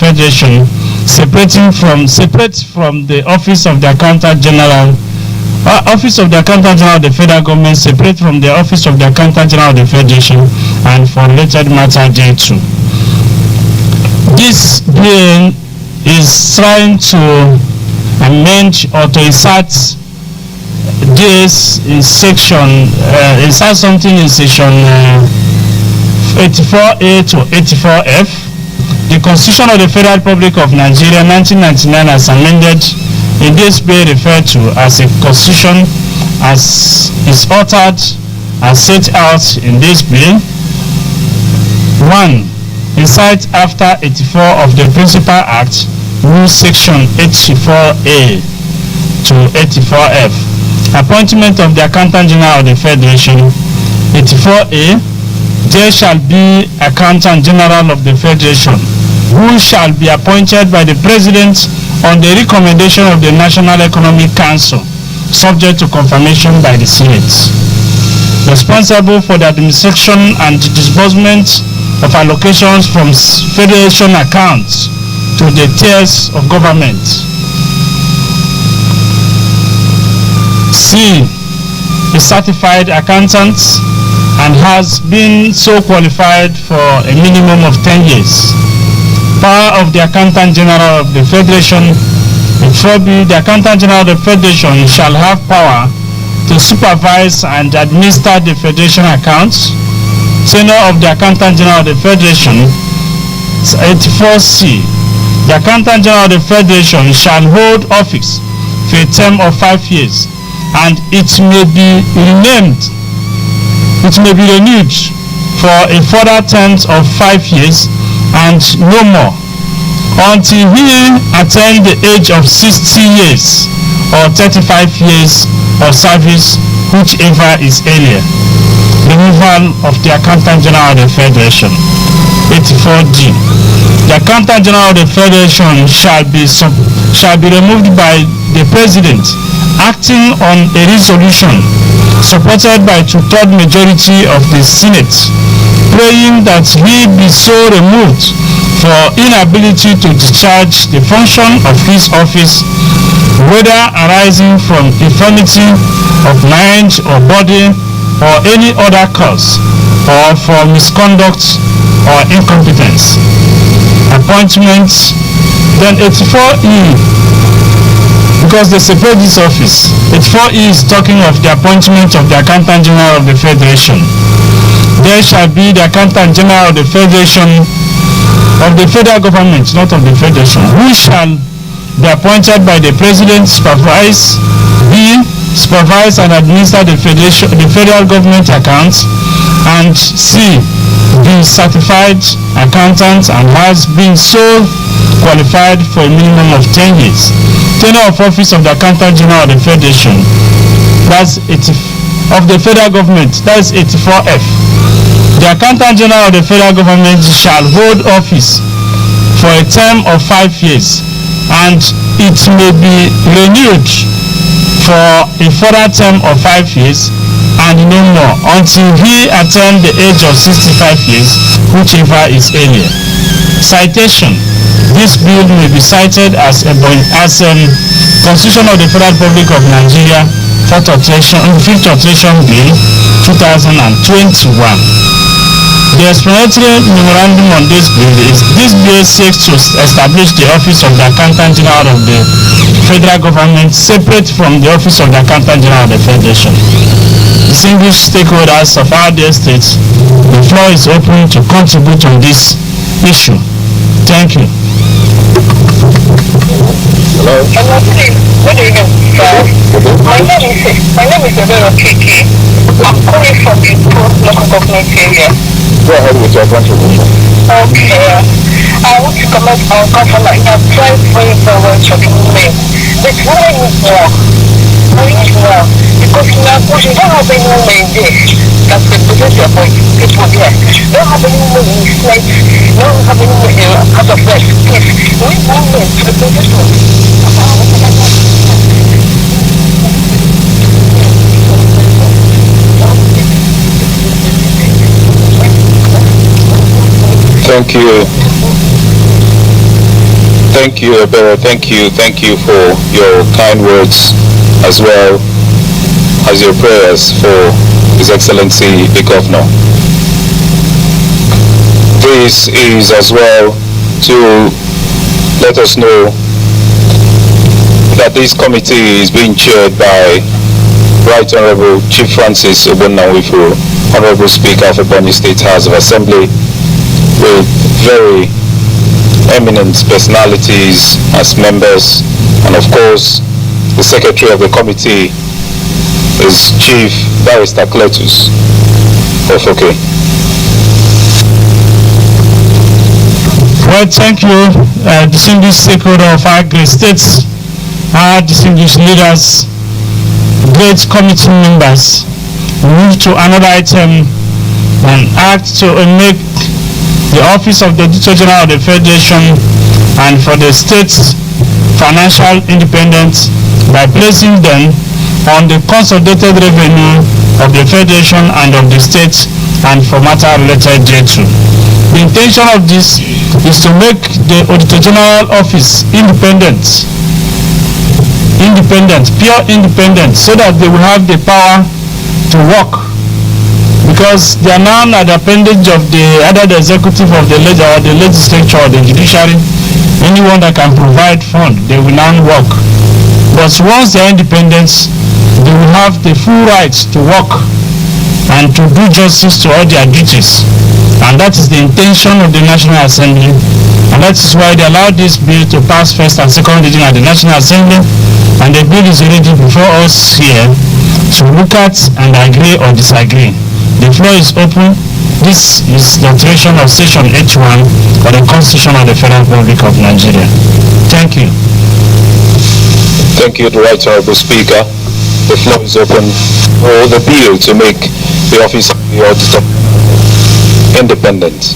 Federation, separate from the Office of the Accountant General. Office of the Accountant General of the Federal Government, separate from the Office of the Accountant General of the Federation, and for related matter thereto. This bill is trying to amend or to insert this in section, insert something in section 84A to 84F. The Constitution of the Federal Republic of Nigeria 1999 as amended in this bill referred to as a constitution as is altered as set out in this bill. 1. Insert after 84 of the Principal Act, Rule Section 84A to 84F. Appointment of the Accountant General of the Federation. 84A. There shall be Accountant General of the Federation, who shall be appointed by the President on the recommendation of the National Economic Council, subject to confirmation by the Senate. Responsible for the administration and disbursement of allocations from Federation accounts to the tiers of government. C. A certified accountant and has been so qualified for a minimum of 10 years. Power of the Accountant General of the Federation. The Accountant General of the Federation shall have power to supervise and administer the Federation accounts. Tenure of the Accountant General of the Federation. 84C. The Accountant General of the Federation shall hold office for a term of 5 years, and it may be renewed for a further term of 5 years and no more, until he attain the age of 60 years or 35 years of service, whichever is earlier. Removal of the Accountant General of the Federation. 84D. The Accountant General of the Federation shall be removed by the President, acting on a resolution supported by 2/3 majority of the Senate, praying that he be so removed for inability to discharge the function of his office, whether arising from infirmity of mind or body or any other cause, or for misconduct or incompetence. Appointments. Then 84E, because they separate this office. 84E is talking of the appointment of the Accountant General of the Federation. There shall be the Accountant General of the Federation, of the federal government, not of the Federation, who shall be appointed by the President, supervise and administer the federal government accounts, and C. Be certified accountant and has been so qualified for a minimum of 10 years. Tenure of office of the Accountant General of the Federation, that's 80 of the federal government, that's 84F. The Accountant General of the federal government shall hold office for a term of 5 years, and it may be renewed for a further term of 5 years and no more, until he attain the age of 65 years, whichever is earlier. Citation. This bill may be cited as Constitution of the Federal Republic of Nigeria, 5th Alteration Bill, 2021. The explanatory memorandum on this bill is this bill seeks to establish the Office of the Accountant General of the Federal Government separate from the Office of the Accountant General of the Federation. Distinguished stakeholders of our dear states, the floor is open to contribute on this issue. Thank you. Hello. Hello. Good evening. My name is Ebero KK. I'm calling from the local government area. Go ahead with your contribution. Okay. I want to comment on government. You have tried very well to the women. But women need more. We need more. Because now we don't have any women there that represent your people there. We don't have any women in Senate. We don't have any women out of rest. Please, we need women to represent us. Thank you. Thank you, Ebere. Thank you for your kind words as well as your prayers for His Excellency the Governor. This is as well to let us know that this committee is being chaired by Right Honorable Chief Francis Ogbonnawifo, Honorable Speaker of Ebonyi State House of Assembly, with very eminent personalities as members, and of course the Secretary of the committee is Chief Barrister Cletus Ofoke. Well, thank you, distinguished stakeholder of our great states, our distinguished leaders, great committee members. We move to another item and act to make the office of the Auditor General of the Federation and for the states financial independence by placing them on the consolidated revenue of the Federation and of the states and for matter related thereto. The intention of this is to make the Auditor General office independent, pure independent, so that they will have the power to work, because they are now at the appendage of either the executive of the legislature or the judiciary. Anyone that can provide fund, they will now work. But once they are independent, they will have the full rights to work and to do justice to all their duties. And that is the intention of the National Assembly, and that is why they allowed this bill to pass first and second reading at the National Assembly, and the bill is already before us here to look at and agree or disagree. The floor is open. This is the alteration of Section H1 of the Constitution of the Federal Republic of Nigeria. Thank you. Thank you, the Right Honorable Speaker. The floor is open for the bill to make the office of the Auditor independent.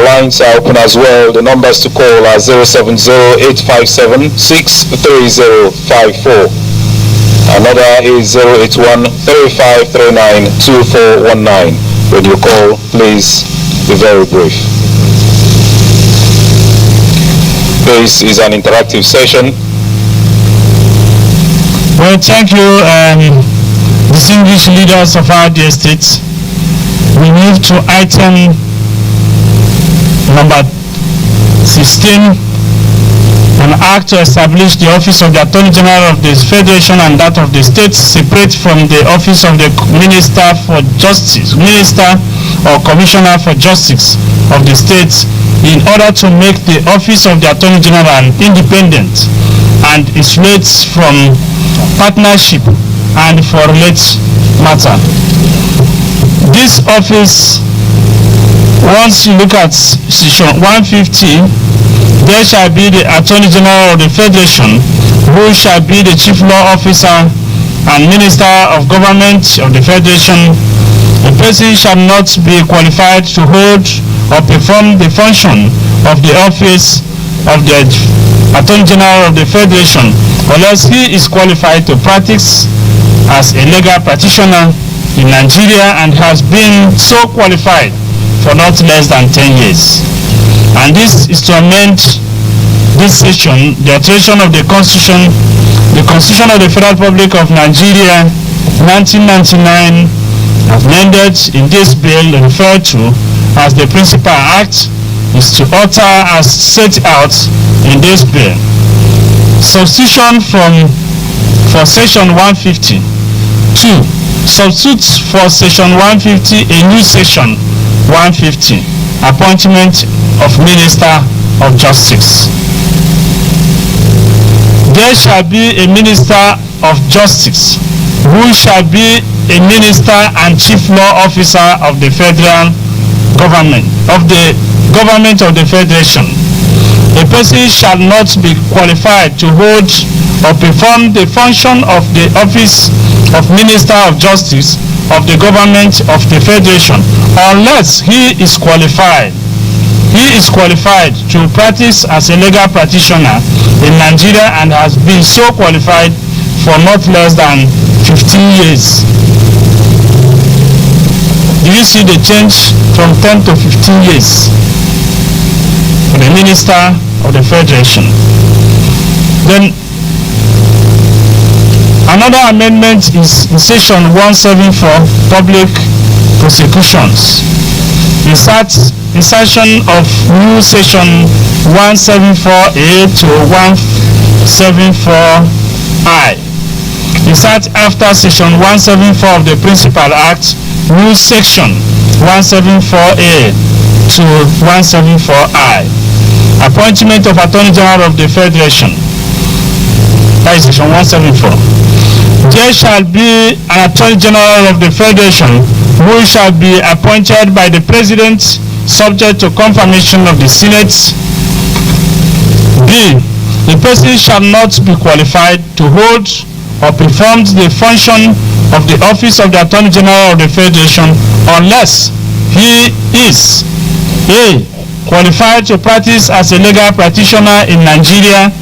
Lines are open as well. The numbers to call are 070-857-63054. Another is 081-3539-2419. When you call, please be very brief. This is an interactive session. Well, thank you, distinguished leaders of our dear states. We move to item number 16, an act to establish the office of the Attorney General of the Federation and that of the states separate from the office of the Minister for Justice, Minister or Commissioner for Justice of the states, in order to make the office of the Attorney General independent and isolates from partnership and for relate matter. This office, once you look at section 150, there shall be the Attorney General of the Federation, who shall be the Chief Law Officer and Minister of Government of the Federation. The person shall not be qualified to hold or perform the function of the office of the Attorney General of the Federation unless he is qualified to practice as a legal practitioner in Nigeria and has been so qualified for not less than 10 years. And this is to amend this section, the alteration of the Constitution of the Federal Republic of Nigeria 1999, amended in this bill referred to as the Principal Act, is to alter as set out in this bill. Substitution for section 150. 2. Substitute for section 150 a new section 150, appointment of Minister of Justice. There shall be a Minister of Justice who shall be a Minister and Chief Law Officer of the Federal Government, of the Government of the Federation. A person shall not be qualified to hold or perform the function of the office of Minister of Justice of the Government of the Federation unless he is qualified. He is qualified to practice as a legal practitioner in Nigeria and has been so qualified for not less than 15 years. Do you see the change from 10 to 15 years for the Minister of the Federation? Then another amendment is in section 174, public prosecutions. Insertion of new section 174A to 174I. Insert after section 174 of the Principal Act, new section 174A to 174I. Appointment of Attorney General of the Federation. That is section 174. There shall be an Attorney General of the Federation who shall be appointed by the President subject to confirmation of the Senate. B. The person shall not be qualified to hold or perform the function of the office of the Attorney General of the Federation unless he is A. Qualified to practice as a legal practitioner in Nigeria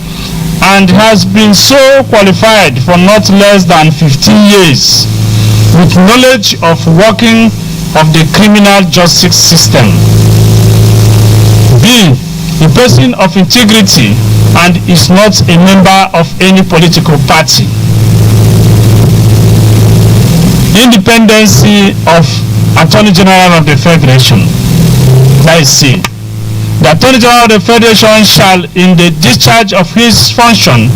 and has been so qualified for not less than 15 years with knowledge of working of the criminal justice system. B. A person of integrity and is not a member of any political party. Independency of Attorney General of the Federation. That is C. The Attorney General of the Federation shall, in the discharge of his function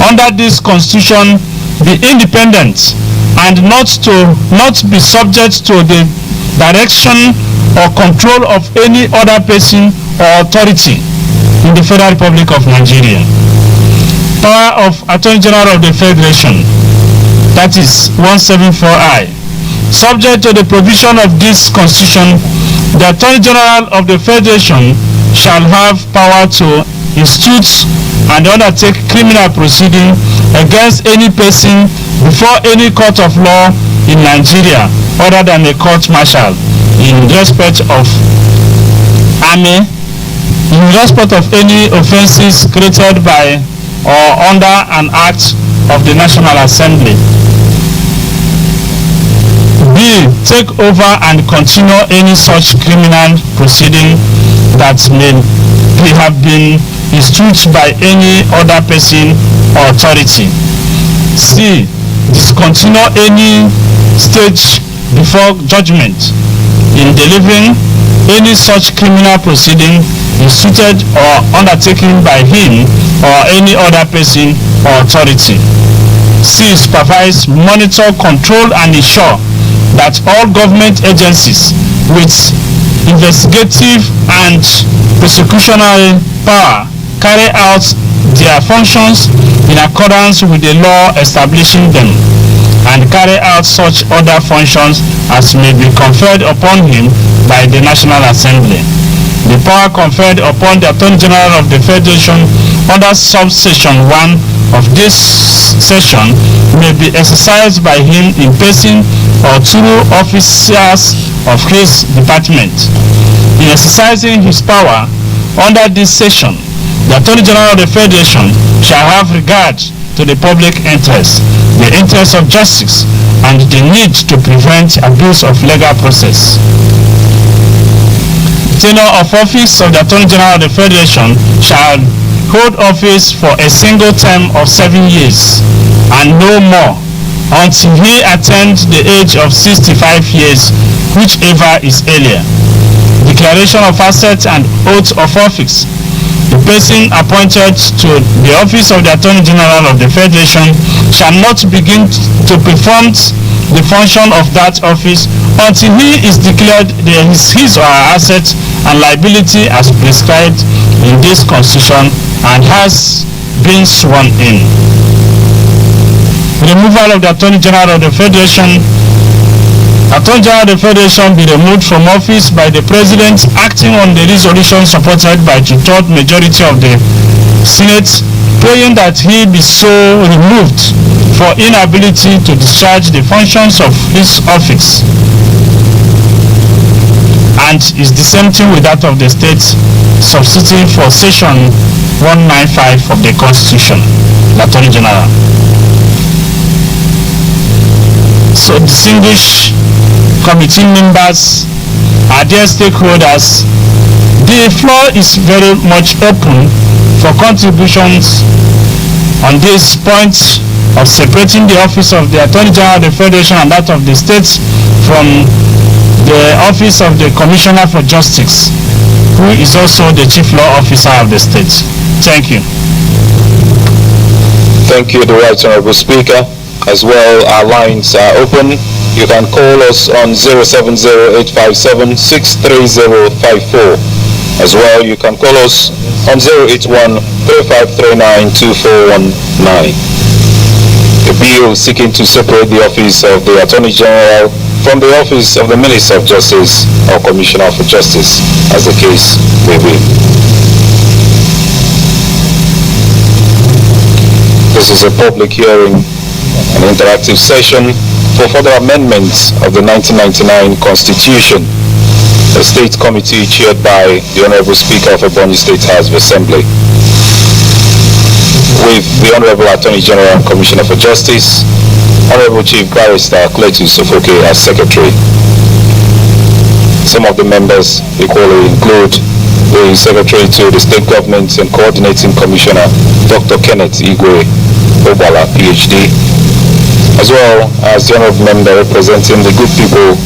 under this Constitution, be independent and not be subject to the direction or control of any other person or authority in the Federal Republic of Nigeria. Power of Attorney General of the Federation. That is 174I. Subject to the provision of this Constitution, the Attorney General of the Federation shall have power to institute and undertake criminal proceeding against any person before any court of law in Nigeria other than a court martial in respect of army, in respect of any offences created by or under an act of the National Assembly. B. Take over and continue any such criminal proceeding that may have been instituted by any other person or authority. C. Discontinue any stage before judgment in delivering any such criminal proceeding instituted or undertaken by him or any other person or authority. C. Supervise, monitor, control, and ensure that all government agencies with investigative and prosecutorial power carry out their functions in accordance with the law establishing them and carry out such other functions as may be conferred upon him by the National Assembly. The power conferred upon the Attorney General of the Federation under subsection 1 of this section may be exercised by him in person or through officers of his department. In exercising his power under this section, the Attorney General of the Federation shall have regard to the public interest, the interest of justice, and the need to prevent abuse of legal process. Tenure of office of the Attorney General of the Federation shall hold office for a single term of 7 years and no more until he attains the age of 65 years, whichever is earlier. Declaration of assets and oath of office. The person appointed to the office of the Attorney General of the Federation shall not begin to perform the function of that office until he is declared his or her assets and liability as prescribed in this Constitution and has been sworn in. Removal of the Attorney General of the Federation. Attorney General of the Federation be removed from office by the President acting on the resolution supported by the third majority of the Senate, praying that he be so removed for inability to discharge the functions of his office, and is the same thing with that of the state, substituting for section 195 of the Constitution, the Attorney General. So distinguished committee members, our dear stakeholders, the floor is very much open for contributions on this point of separating the office of the Attorney General of the Federation and that of the states from the office of the Commissioner for Justice, who is also the Chief Law Officer of the state. Thank you. Thank you, the Right Honorable Speaker. As well, our lines are open. You can call us on 070-857-63054. As well, you can call us on 081-3539-2419. A bill seeking to separate the office of the Attorney General from the office of the Minister of Justice or Commissioner for Justice, as the case may be. This is a public hearing, an interactive session for further amendments of the 1999 Constitution, a state committee chaired by the Honorable Speaker of Ebonyi State House of Assembly, with the Honorable Attorney General and Commissioner for Justice, Honorable Chief Barrister Cletus Sofoke as Secretary. Some of the members equally include the Secretary to the State Government and Coordinating Commissioner, Dr. Kenneth Igwe Obala, PhD, as well as the Honorable Member representing the good people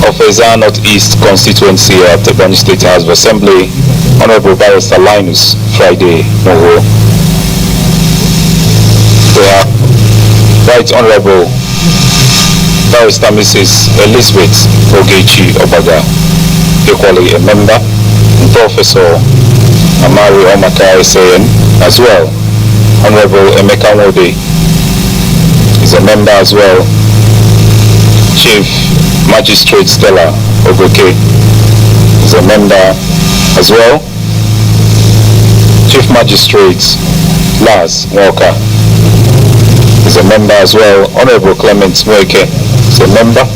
of Ezza North-East constituency at the Ebonyi State House of Assembly, Honorable Barrister Linus Friday Moho. We have Right Honorable Barrister Mrs. Elizabeth Ogechi Obaga, equally a member, and Professor Amari Omaka Eseyen as well. Honorable Emeka Nwode is a member as well. Chief Magistrate Stella Ogoke is a member as well. Chief Magistrate Lars Walker is a member as well. Honorable Clement Mweke is a member.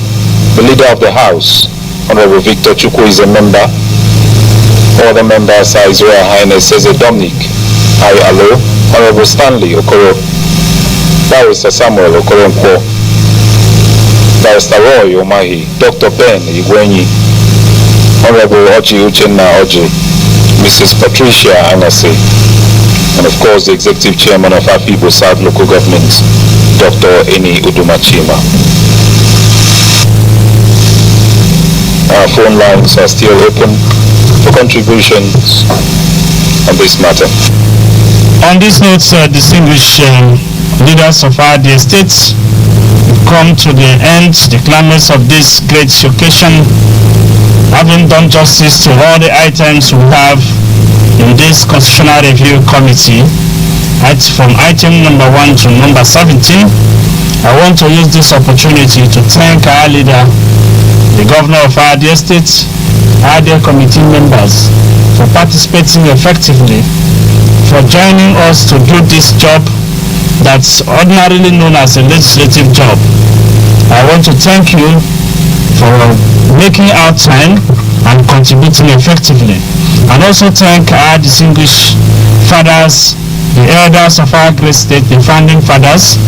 The Leader of the House, Honorable Victor Chukwu, is a member. All the members are His Royal Highness Cesar Dominic I. Alo, Honorable Stanley Okoro, Barrister Samuel Okoronkwo, Barrister Roy Omahi, Dr. Ben Igwenyi, Honorable Oji Uchenna Oji, Mrs. Patricia Anase, and of course the Executive Chairman of Afibo South Local Government, Dr. Eni Udumachima. Our phone lines are still open for contributions on this matter. On this note, distinguished leaders of our dear states, we've come to the end, the climax of this great occasion, having done justice to all the items we have in this Constitutional Review Committee, from item number 1 to number 17. I want to use this opportunity to thank our leader, the governor of our dear state, our dear committee members, for participating effectively, for joining us to do this job that's ordinarily known as a legislative job. I want to thank you for making out time and contributing effectively, and also thank our distinguished fathers, the elders of our great state, the founding fathers,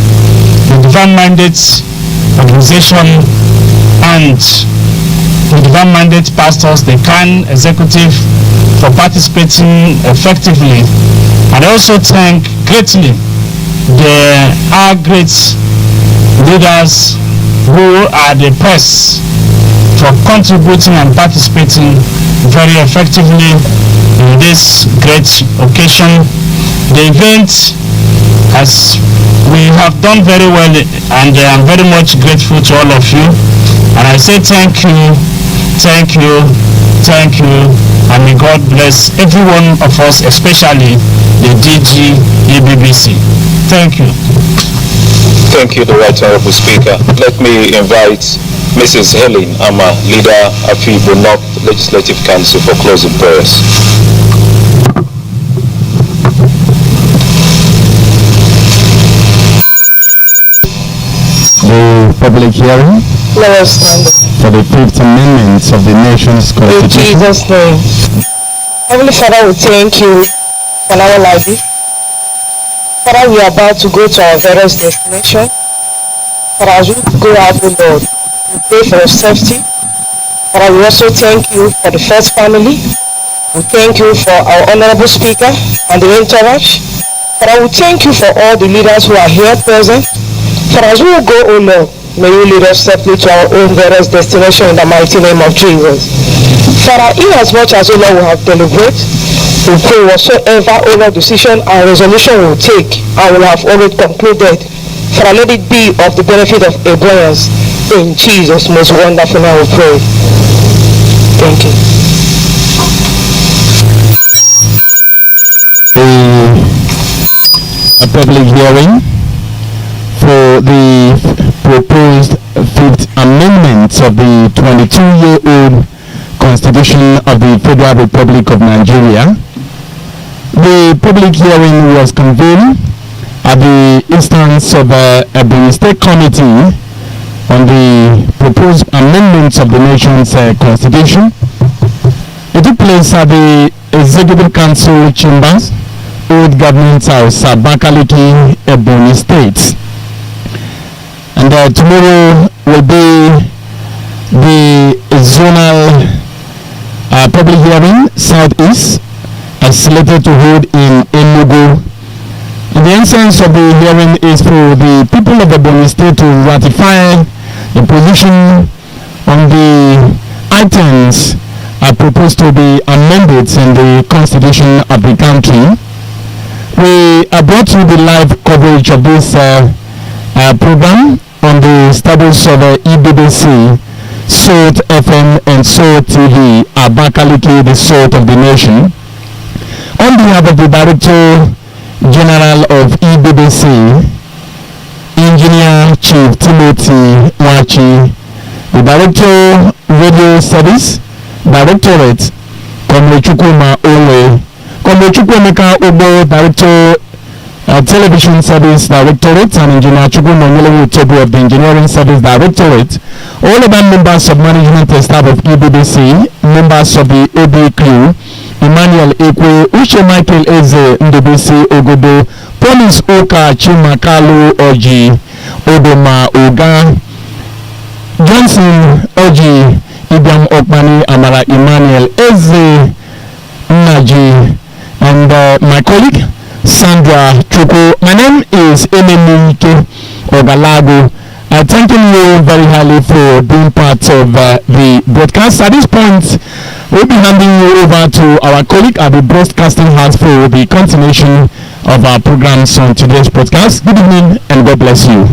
the Divine Mandate Organization, and the Divine Mandate Pastors, the CAN Executive, for participating effectively. And I also thank greatly our great leaders who are the press for contributing and participating very effectively in this great occasion. The event, as we have done very well, and I am very much grateful to all of you, and I say thank you, thank you, thank you, and may God bless every one of us, especially the DG EBBC. Thank you. Thank you, the Right Honorable Speaker. Let me invite Mrs. Helen Ama, Leader of Afibo North Legislative Council, for closing prayers. The public hearing for the 5th Amendment of the nation's Constitution. In Jesus' name. Heavenly Father, we thank you for our life. Father, we are about to go to our various destinations. Father, as we go out, O Lord, We pray for your safety. Father, we also thank you for the first family. We thank you for our honorable speaker and the entourage. Father, we thank you for all the leaders who are here present. For as we will go, O Lord, may you lead us safely to our own various destination in the mighty name of Jesus. Father, inasmuch as, O Lord, we have deliberated, we pray whatsoever, O Lord, decision and resolution we will take and will have already concluded. Father, let it be of the benefit of Abraham's. In Jesus' most wonderful name we pray. Thank you. A public hearing for the proposed Fifth Amendment of the 22-year-old Constitution of the Federal Republic of Nigeria. The public hearing was convened at the instance of the State Committee on the proposed amendments of the nation's constitution. It took place at the Executive Council Chambers, Old Government House, Abakaliki, Ebonyi State. And tomorrow will be the zonal public hearing, Southeast, slated to hold in Enugu. And the essence of the hearing is for the people of Ebonyi State to ratify the position on the items proposed to be amended in the constitution of the country. We brought you the live coverage of this program on the status of EBBC, Salt FM and Salt TV, Abakaliki, the salt of the nation. On behalf of the Director General of EBBC, Engineer Chief Timothy Wachi, the Director Radio Service, Directorate, Comrade Chukwuma Ole, Comrade Chukwemeka Obo, Director Television Service Directorate, and Engineer Chukwuma Nyelewu Tobu of the Engineering Service Directorate, all of them members of management and staff of EBBC, members of the OB crew, Emmanuel Ekwe, Uche Michael Eze, Ndebisi Ogodo, Police Oka Chimakalu Oji, Odoma Oga, Johnson Oji, Ibiam Okmani, Amara Emmanuel Eze, Naji, and my colleague Sandra Choko. My name is Emenike Ogalago. Thanking you very highly for being part of the broadcast. At this point, we'll be handing you over to our colleague at the broadcasting house for the continuation of our programs on today's broadcast. Good evening and God bless you.